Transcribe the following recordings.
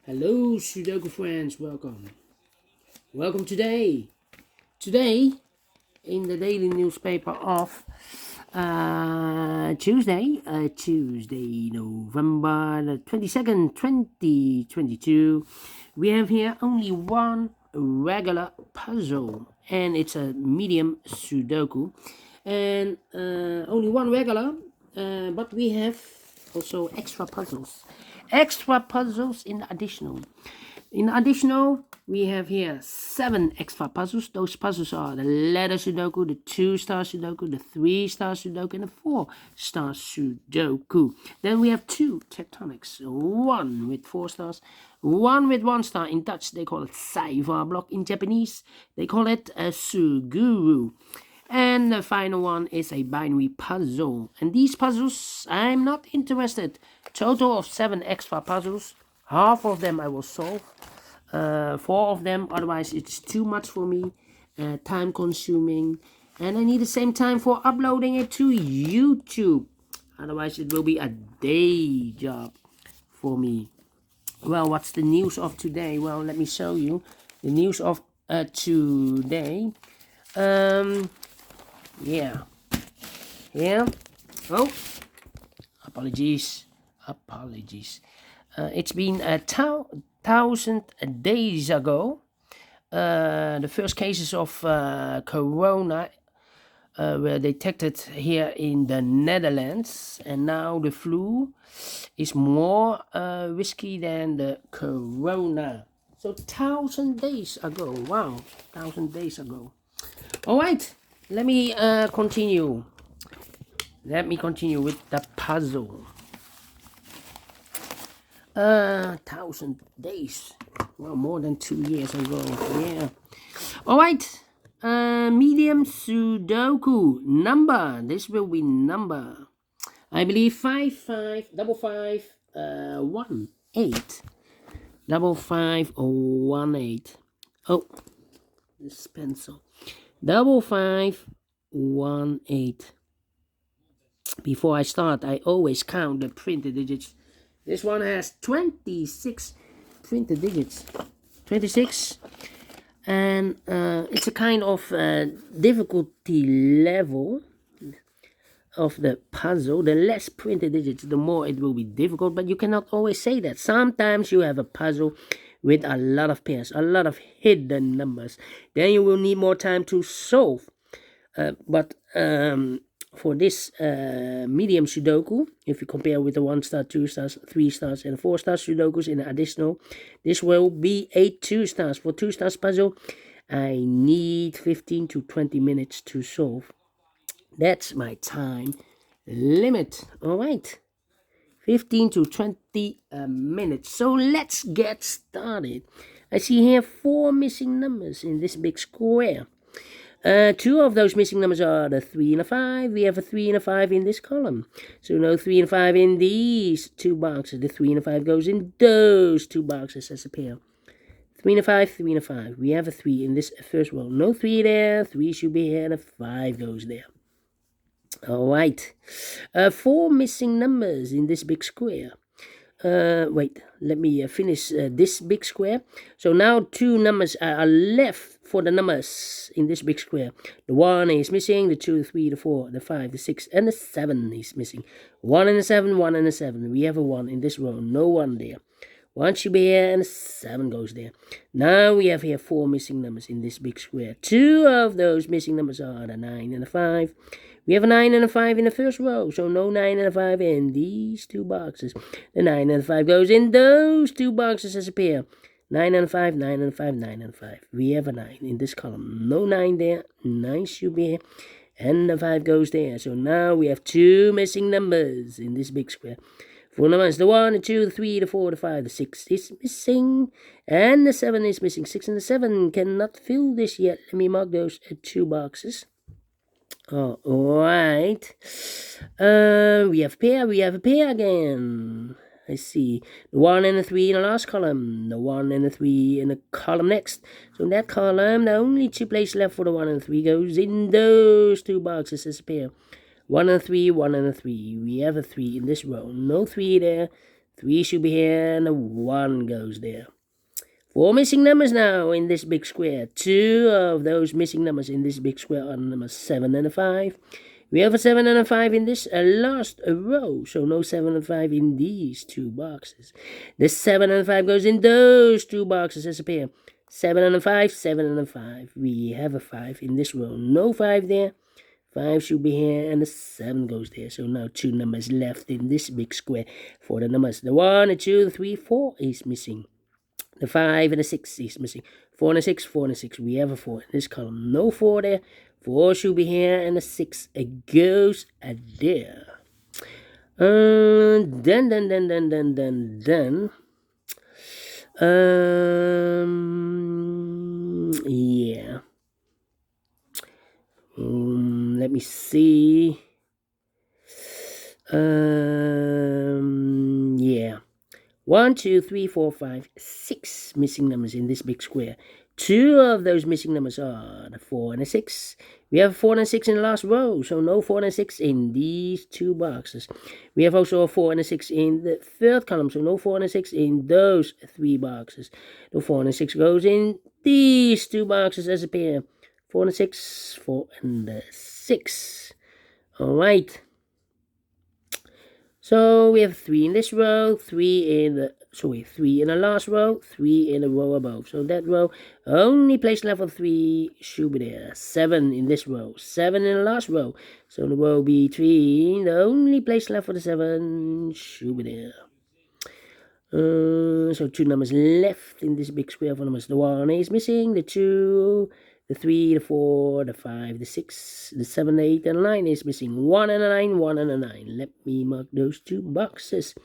Hello, Sudoku friends. Welcome today. Today, in the daily newspaper of Tuesday, November the 22nd, 2022, we have here only one regular puzzle, and it's a medium Sudoku, and only one regular, but we have also extra puzzles in the additional. In the additional, we have here 7 extra puzzles. Those puzzles are the letter Sudoku, the 2-star Sudoku, the 3-star Sudoku, and the 4-star Sudoku. Then we have 2 tectonics, 1 with 4 stars, 1 with 1 star. In Dutch, they call it cijferblok. In Japanese, they call it a suguru. And the final one is a binary puzzle. And these puzzles, I'm not interested. Total of 7 extra puzzles. Half of them I will solve. 4 of them, otherwise it's too much for me. Time consuming. And I need the same time for uploading it to YouTube. Otherwise it will be a day job for me. Well, what's the news of today? Well, let me show you the news of today. Yeah. Oh, apologies. It's been 1,000 days ago. The first cases of corona were detected here in the Netherlands, and now the flu is more risky than the corona. So 1,000 days ago. Wow, 1,000 days ago. All right. Let me continue. With the puzzle. 1,000 days. Well, more than 2 years ago. Yeah. All right. Medium Sudoku number. This will be number. I believe 555518. 5518. Oh, this pencil. 5518. Before I start, I always count the printed digits. This one has 26 printed digits. 26. And it's a kind of difficulty level of the puzzle. The less printed digits, the more it will be difficult. But you cannot always say that. Sometimes you have a puzzle with a lot of pairs, a lot of hidden numbers. Then you will need more time to solve. But for this medium Sudoku, if you compare with the 1-star, 2 stars, 3 stars, and 4-star Sudokus in the additional, this will be a 2 stars. For 2 stars puzzle, I need 15 to 20 minutes to solve. That's my time limit. All right. 15 to 20 minutes. So let's get started. I see here 4 missing numbers in this big square. 2 of those missing numbers are the 3 and a 5. We have a 3 and a 5 in this column. So no 3 and 5 in these 2 boxes. The 3 and a 5 goes in those 2 boxes as a pair. 3 and a 5, 3 and a 5. We have a 3 in this first row. No 3 there. 3 should be here and a 5 goes there. All right. 4 missing numbers in this big square. Wait, let me finish this big square. So now 2 numbers are left for the numbers in this big square. The 1 is missing, the 2, the 3, the 4, the 5, the 6, and the 7 is missing. 1 and a 7, 1 and a 7. We have a 1 in this row, no 1 there. 1 should be here and a 7 goes there. Now we have here 4 missing numbers in this big square. 2 of those missing numbers are the 9 and the 5. We have a 9 and a 5 in the first row, so no 9 and a 5 in these 2 boxes. The 9 and the 5 goes in those 2 boxes as a pair. 9 and a 5, 9 and a 5, 9 and a 5. We have a 9 in this column. No 9 there. 9 should be here. And the 5 goes there. So now we have 2 missing numbers in this big square. 4 numbers. The 1, the 2, the 3, the 4, the 5, the 6 is missing. And the 7 is missing. 6 and the 7 cannot fill this yet. Let me mark those 2 boxes. All right. We have a pair again. I see the 1 and the 3 in the last column, the 1 and the 3 in the column next. So in that column, the only 2 places left for the 1 and the 3 goes in those 2 boxes as a pair. 1 and 3, 1 and 3. We have a 3 in this row. No 3 there. 3 should be here, and a 1 goes there. 4 missing numbers now in this big square. 2 of those missing numbers in this big square are numbers 7 and a 5. We have a 7 and a 5 in this last row, so no 7 and 5 in these 2 boxes. The 7 and 5 goes in those 2 boxes as a pair. 7 and a 5, 7 and a 5. We have a 5 in this row, no 5 there. 5 should be here, and the 7 goes there. So now 2 numbers left in this big square for the numbers. The 1, the 2, the 3, 4 is missing. The 5 and the 6 is missing. 4 and a 6, 4 and a 6. We have a 4 in this column. No 4 there. 4 should be here, and the 6 goes there. Then. Yeah. Let me see. Yeah. 1, 2, 3, 4, 5, 6 missing numbers in this big square. 2 of those missing numbers are the 4 and the 6. We have 4 and a 6 in the last row, so no 4 and a 6 in these 2 boxes. We have also a 4 and a 6 in the third column, so no 4 and a 6 in those 3 boxes. The 4 and a 6 goes in these 2 boxes as a pair. 4 and a 6, 4 and a 6. Alright. So we have 3 in this row, 3 in the last row, 3 in the row above. So that row, only place left of 3 should be there. 7 in this row, 7 in the last row. So the row between, the only place left for the 7 should be there. So 2 numbers left in this big square for numbers. The 1 is missing, the 2, the 3, the 4, the 5, the 6, the 7, the 8, and 9 is missing. 1 and a 9, 1 and a 9. Let me mark those 2 boxes.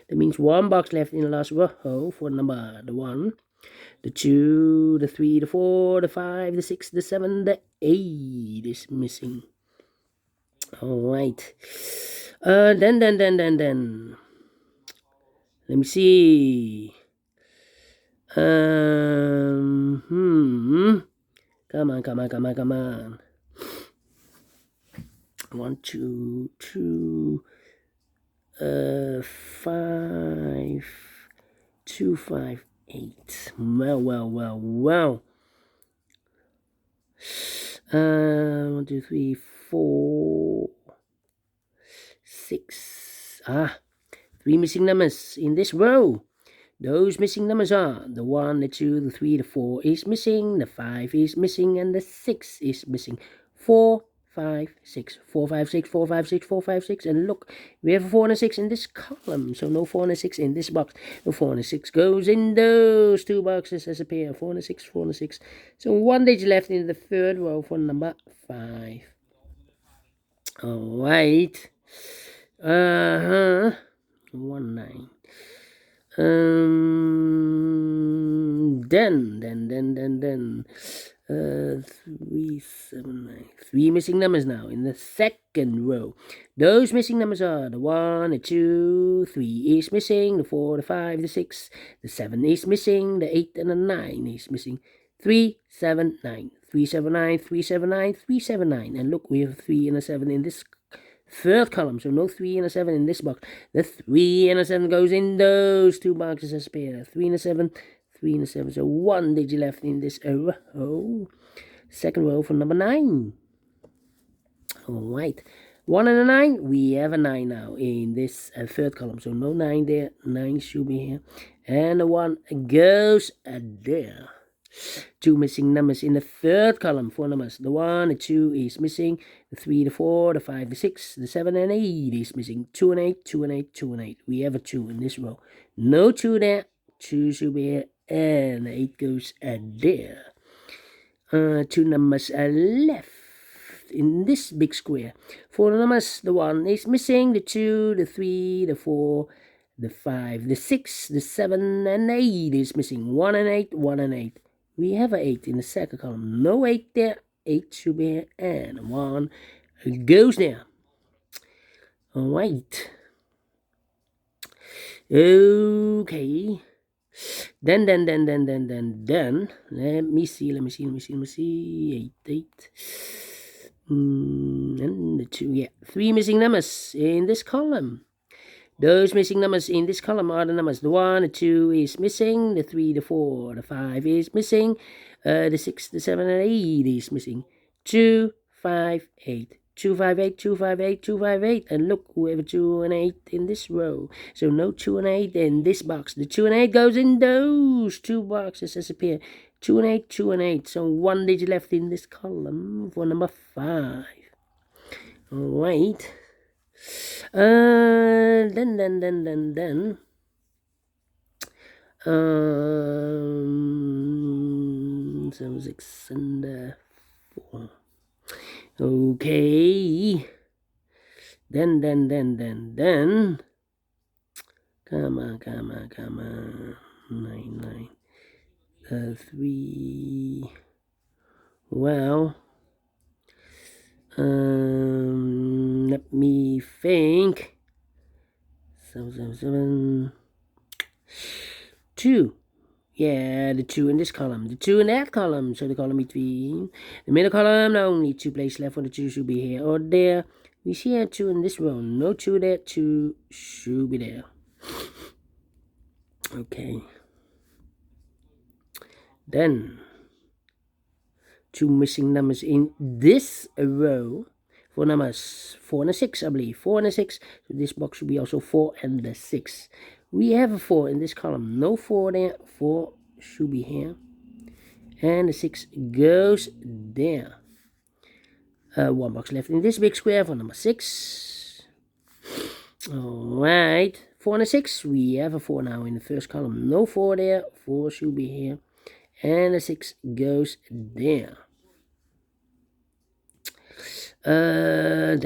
That means 1 box left in the last row for number the 1, the 2, the 3, the 4, the 5, the 6, the 7, the 8 is missing. Alright. Then. Let me see. Come on. 1, 2, 5, 2, 5, 8. Well. 1, 2, 3, 4, 6. 3 missing numbers in this row. Those missing numbers are the 1, the 2, the 3, the 4 is missing, the 5 is missing, and the 6 is missing. 4, 5, 6, 4, 5, 6, 4, 5, 6, 4, 5, 6. And look, we have a 4 and a 6 in this column, so no 4 and a 6 in this box. The 4 and a 6 goes in those 2 boxes as a pair. 4 and a 6, 4 and a 6. So 1 digit left in the third row for number 5. Alright. 1, 9. Then 3, 7, 9. 3 missing numbers now in the second row. Those missing numbers are the 1, the 2, 3 is missing, the 4, the 5, the 6, the 7 is missing, the 8 and the 9 is missing. 3, 7, 9. 3, 7, 9, 3, 7, 9, 3, 7, 9. And look, we have a 3 and a 7 in this third column, so no 3 and a 7 in this box. The 3 and a 7 goes in those 2 boxes as a pair. 3 and a 7, 3 and a 7. So 1 digit left in this row. Second row for number 9. Alright. 1 and a 9. We have a 9 now in this third column. So no 9 there. 9 should be here. And the 1 goes there. 2 missing numbers in the third column. 4 numbers. The 1, the 2 is missing. The 3, the 4, the 5, the 6, the 7, and 8 is missing. 2 and 8, 2 and 8, 2 and 8. We have a 2 in this row. No 2 there. 2 should be here. And 8 goes there. 2 numbers are left in this big square. 4 numbers. The 1 is missing. The 2, the 3, the 4, the 5, the 6, the 7, and 8 is missing. 1 and 8, 1 and 8. We have an 8 in the second column. No 8 there. 8 should be here. And 1 goes there. Alright. Okay. Then. Let me see. 8. And the 2. Yeah. 3 missing numbers in this column. Those missing numbers in this column are the numbers. The 1, the 2 is missing. The 3, the 4, the 5 is missing. The 6, the 7, and 8 is missing. 2, 5, 8. 2, 5, 8, 2, 5, 8, 2, 5, 8. And look, we have a 2 and 8 in this row. So no 2 and 8 in this box. The 2 and 8 goes in those 2 boxes as appear. 2 and 8, 2 and 8. So 1 digit left in this column for number 5. Alright. Then 7, 6, and 4. Okay. Then. Come on. 9. 3. Well. Let me think. 7. 2. Yeah, the 2 in this column. The 2 in that column. So the column between the middle column, only 2 places left for the 2 should be here or there. We see a 2 in this row. No 2 there. 2 should be there. Okay. Then 2 missing numbers in this row for numbers 4 and 6, I believe. 4 and 6. So this box should be also 4 and 6. We have a 4 in this column. No 4 there. 4 should be here. And the 6 goes there. 1 box left in this big square for number 6. Alright. 4 and 6. We have a 4 now in the first column. No 4 there. 4 should be here. And the 6 goes there. Then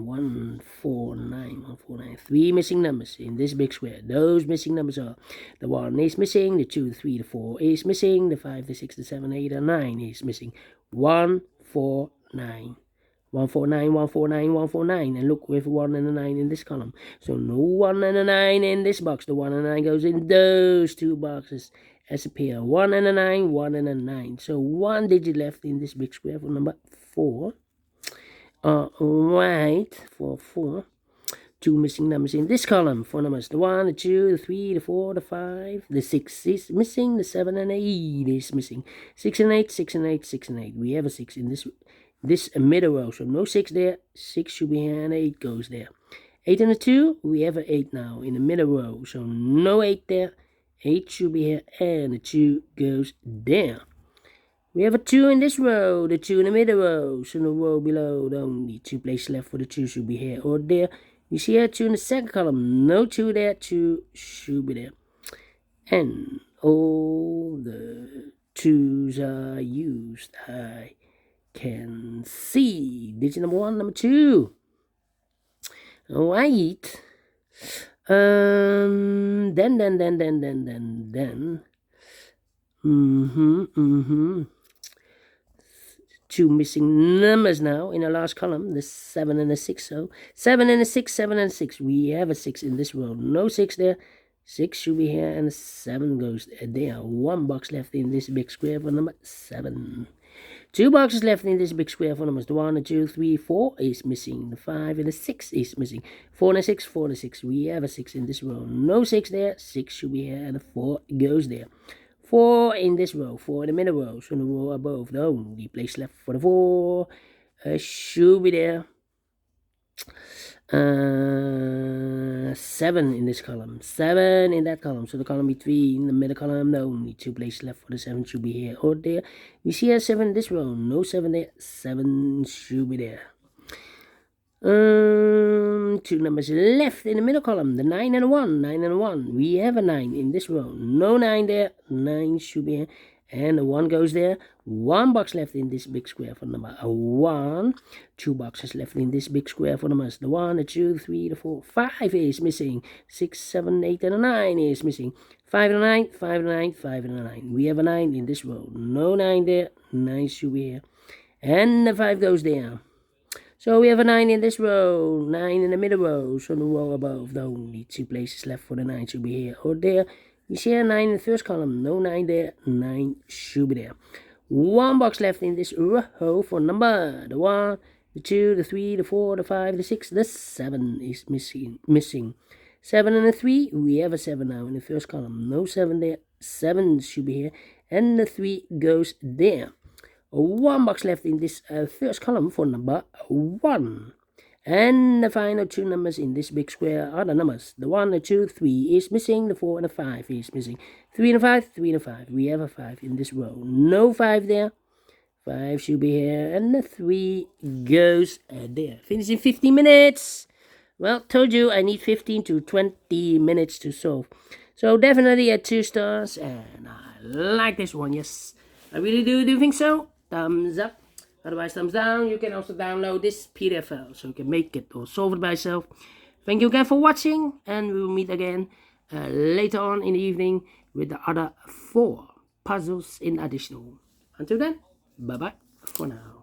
1, 4, 9. 3 missing numbers in this big square. Those missing numbers are the 1 is missing, the 2, the 3, the 4 is missing, the 5, the 6, the 7, 8, and 9 is missing. 1, 4, 9. 1, 4, 9, 1, 4, 9, 1, 4, 9. And look, we have 1 and a 9 in this column. So no 1 and a 9 in this box. The 1 and a 9 goes in those 2 boxes as a pair. 1 and a 9, 1 and a 9. So 1 digit left in this big square for number 4. Right, for 4. 2 missing numbers in this column for numbers. The 1, the 2, the 3, the 4, the 5. The 6 is missing. The 7 and 8 is missing. 6 and 8, 6 and 8, 6 and 8. We have a 6 in this middle row. So no 6 there. 6 should be here and 8 goes there. 8 and a 2. We have an 8 now in the middle row. So no 8 there. 8 should be here and the 2 goes there. We have a 2 in this row, the 2 in the middle row. So in the row below, the only 2 places left for the 2 should be here or there. We see a 2 in the second column, no 2 there, 2 should be there. And all the 2's are used. I can see digit number 1, number 2. Alright. Then. 2 missing numbers now in the last column, the 7 and the 6. So 7 and a 6, 7 and 6. We have a 6 in this row. No 6 there. 6 should be here and the 7 goes there. 1 box left in this big square for number 7. 2 boxes left in this big square for numbers. The 1, the 2, 3, 4 is missing. The 5 and the 6 is missing. 4 and a 6, 4 and a 6. We have a 6 in this row. No 6 there. 6 should be here and the 4 goes there. 4 in this row, 4 in the middle row, so in the row above, the only place left for the 4 should be there. 7 in this column, 7 in that column, so the column between the middle column, the only 2 places left for the 7 should be here or there. We see a 7 in this row, no 7 there, 7 should be there. 2 numbers left in the middle column, the 9 and a 1, 9 and a 1. We have a 9 in this row, no 9 there, 9 should be here, and the 1 goes there. 1 box left in this big square for number 1. 2 boxes left in this big square for numbers. The 1, the 2, 3, the 4, 5 is missing. 6, 7, 8, and a 9 is missing. 5 and a 9, 5 and a 9, 5 and a 9. We have a 9 in this row, no 9 there, 9 should be here, and the 5 goes there. So we have a 9 in this row, 9 in the middle row, so the row above, the only 2 places left for the 9 should be here or there. We see a 9 in the first column, no 9 there, 9 should be there. 1 box left in this row for number, the 1, the 2, the 3, the 4, the 5, the 6, the 7 is missing. 7 and a 3, we have a 7 now in the first column. No 7 there. 7 should be here. And the 3 goes there. 1 box left in this first column for number 1. And the final 2 numbers in this big square are the numbers. The 1, the 2, 3 is missing. The 4 and the 5 is missing. 3 and a 5, 3 and a 5. We have a 5 in this row. No 5 there. 5 should be here. And the 3 goes there. Finish in 15 minutes. Well, told you I need 15 to 20 minutes to solve. So definitely a 2 stars. And I like this one. Yes, I really do. Do you think so? Thumbs up. Otherwise, thumbs down. You can also download this PDF file so you can make it or solve it by yourself. Thank you again for watching, and we will meet again later on in the evening with the other 4 puzzles in additional. Until then, bye-bye for now.